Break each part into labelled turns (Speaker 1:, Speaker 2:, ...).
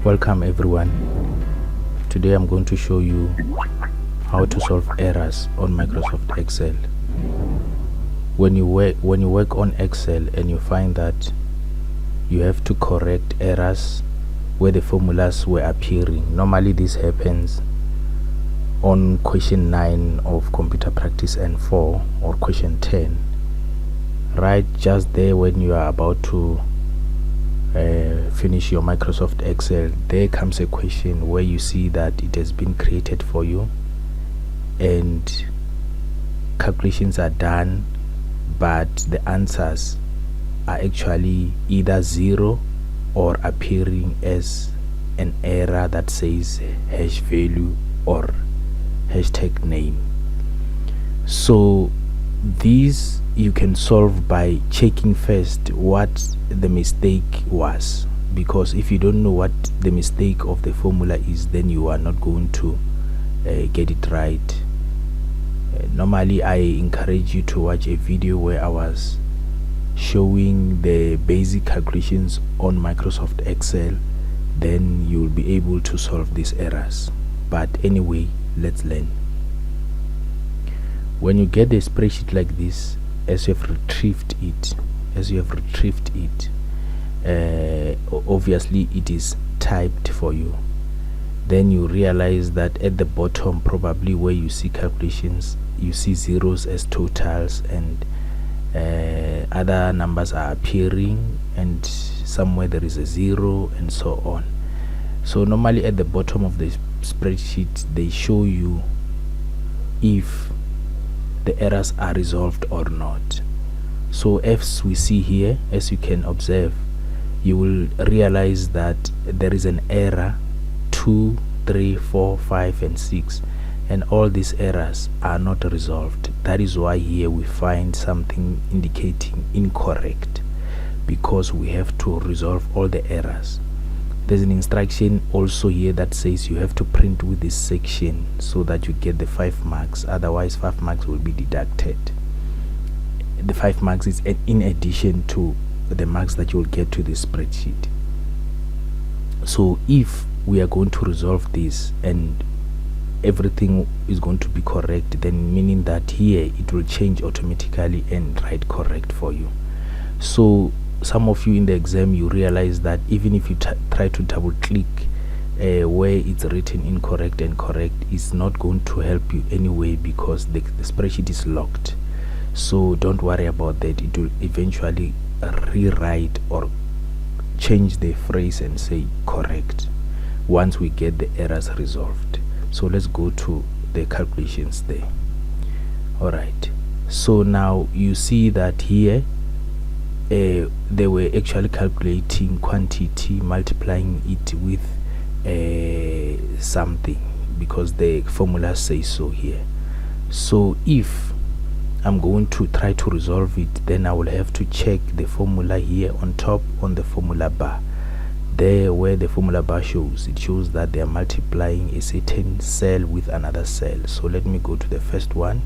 Speaker 1: Welcome everyone. Today I'm going to show you how to solve errors on Microsoft Excel. When you work on Excel and you find that you have to correct errors where the formulas were appearing, normally this happens on question 9 of computer practice N4 or question 10, right just there when you are about to finish your Microsoft Excel. There comes a question where you see that it has been created for you and calculations are done, but the answers are actually either 0 or appearing as an error that says hash value or hashtag name. So these you can solve by checking first what the mistake was, because if you don't know what the mistake of the formula is, then you are not going to get it right. Normally I encourage you to watch a video where I was showing the basic calculations on Microsoft Excel, then you will be able to solve these errors. But anyway, let's learn. When you get a spreadsheet like this, as you have retrieved it, obviously it is typed for you. Then you realize that at the bottom, probably where you see calculations, you see zeros as totals and other numbers are appearing, and somewhere there is a 0 and so on. So normally at the bottom of the spreadsheet they show you if the errors are resolved or not. So as we see here, as you can observe, you will realize that there is an error 2, 3, 4, 5 and 6, and all these errors are not resolved. That is why here we find something indicating incorrect, because we have to resolve all the errors. There's an instruction also here that says you have to print with this section so that you get the 5 marks, otherwise 5 marks will be deducted. The 5 marks is in addition to the marks that you will get to the spreadsheet. So if we are going to resolve this and everything is going to be correct, then meaning that here it will change automatically and write correct for you. So some of you in the exam, you realize that even if you try to double click where it's written incorrect and correct, it's not going to help you anyway, because the spreadsheet is locked. So don't worry about that. It will eventually rewrite or change the phrase and say correct once we get the errors resolved. So let's go to the calculations there. Alright, so now you see that here they were actually calculating quantity, multiplying it with something, because the formula says so here. So if I'm going to try to resolve it, then I will have to check the formula here on top on the formula bar. There where the formula bar shows, it shows that they are multiplying a certain cell with another cell. So let me go to the first one.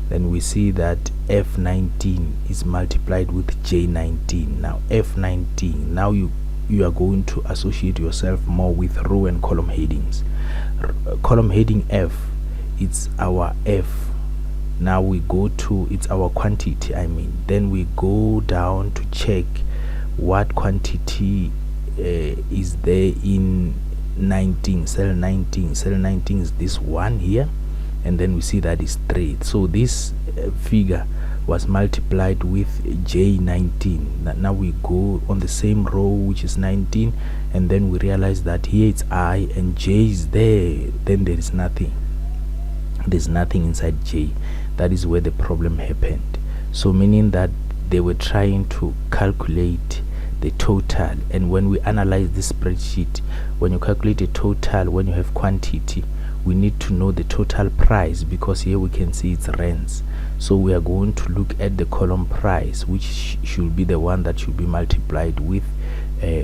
Speaker 1: Then we see that F19 is multiplied with J19. Now F19, now you are going to associate yourself more with row and column headings. Column heading F, it's our F. Now we go to, it's our quantity, then we go down to check what quantity is there in 19, cell 19. Cell 19 is this one here, and then we see that is 3. So this figure was multiplied with J19. Now we go on the same row, which is 19, and then we realize that here it's I and J is there, then there is nothing. There's nothing inside J. That is where the problem happened. So meaning that they were trying to calculate the total, and when we analyze this spreadsheet, when you calculate a total, when you have quantity, we need to know the total price, because here we can see it's rands. So we are going to look at the column price, which should be the one that should be multiplied with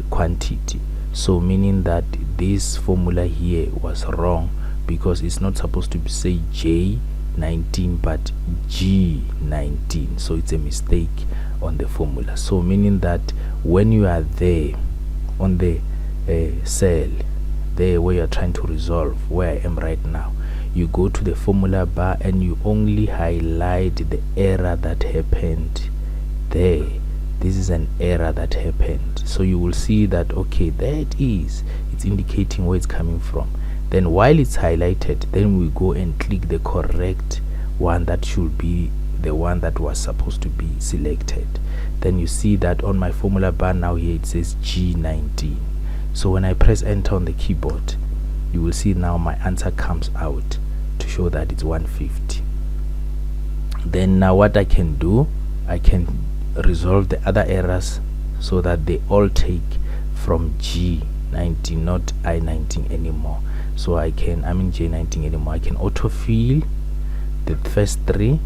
Speaker 1: quantity. So meaning that this formula here was wrong, because it's not supposed to say J19 but G19. So it's a mistake on the formula. So meaning that when you are there on the cell there where you're trying to resolve, where I am right now, you go to the formula bar and you only highlight the error that happened there. This is an error that happened, so you will see that, okay, there it is, it's indicating where it's coming from. Then while it's highlighted, then we go and click the correct one that should be the one that was supposed to be selected. Then you see that on my formula bar now here it says G19. So when I press enter on the keyboard, you will see now my answer comes out to show that it's 150. Then now what I can do, I can resolve the other errors so that they all take from G19, not I19 anymore. So I'm in J19 anymore. I can autofill the first three,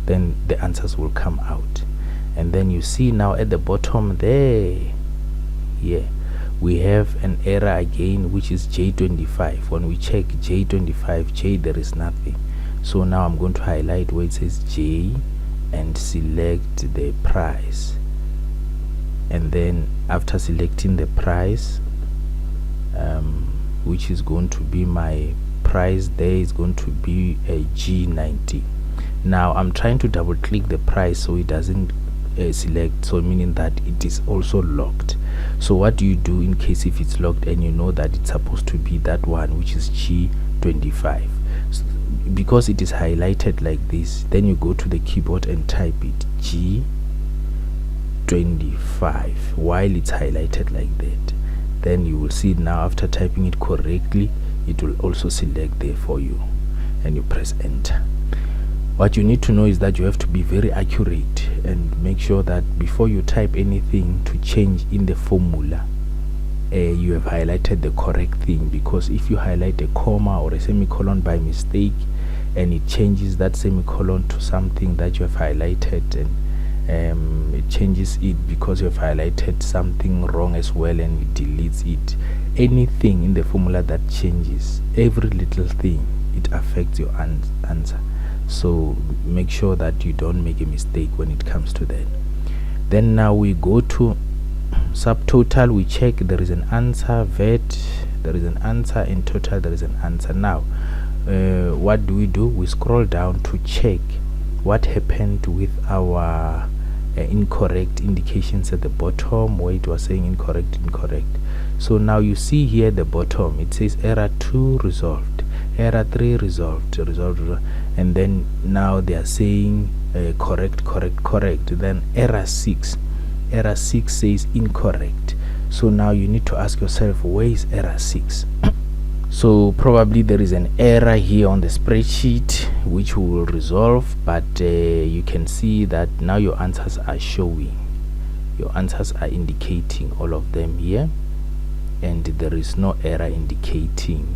Speaker 1: then the answers will come out. And then you see now at the bottom there, yeah, we have an error again, which is J25. When we check J25, J, there is nothing. So now I'm going to highlight where it says J and select the price. And then after selecting the price, which is going to be my price, there is going to be a G90. Now I'm trying to double click the price so it doesn't select, so meaning that it is also locked. So what do you do in case if it's locked and you know that it's supposed to be that one, which is G25? So because it is highlighted like this, then you go to the keyboard and type it G25 while it's highlighted like that. Then you will see now after typing it correctly, it will also select there for you, and you press enter. What you need to know is that you have to be very accurate and make sure that before you type anything to change in the formula, you have highlighted the correct thing. Because if you highlight a comma or a semicolon by mistake and it changes that semicolon to something that you have highlighted, and it changes it because you have highlighted something wrong as well, and it deletes it, anything in the formula that changes, every little thing, it affects your answer. So make sure that you don't make a mistake when it comes to that. Then now we go to subtotal, we check there is an answer, VAT, there is an answer, in total there is an answer. Now what do? We scroll down to check what happened with our incorrect indications at the bottom where it was saying incorrect. So now you see here at the bottom it says error 2 resolved, error 3 resolved, and then now they are saying correct. Then error 6 says incorrect. So now you need to ask yourself, where is error 6? So probably there is an error here on the spreadsheet which we will resolve, but you can see that now your answers are showing, your answers are indicating all of them here, and there is no error indicating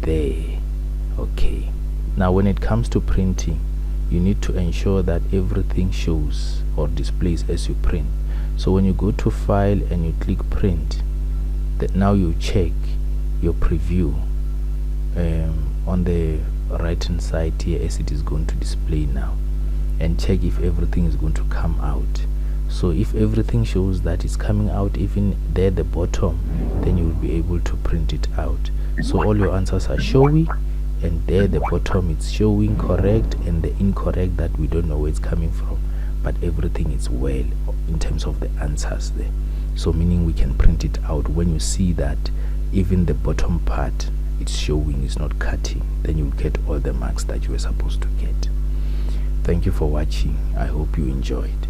Speaker 1: there. Okay, now when it comes to printing, you need to ensure that everything shows or displays as you print. So when you go to file and you click print, that now you check your preview on the right hand side here as it is going to display now, and check if everything is going to come out. So if everything shows that it's coming out even there at the bottom, then you will be able to print it out. So all your answers are showing, and there at the bottom it's showing correct, and the incorrect that we don't know where it's coming from, but everything is well in terms of the answers there. So meaning we can print it out. When you see that even the bottom part it's showing is not cutting, then you'll get all the marks that you were supposed to get. Thank you for watching. I hope you enjoyed.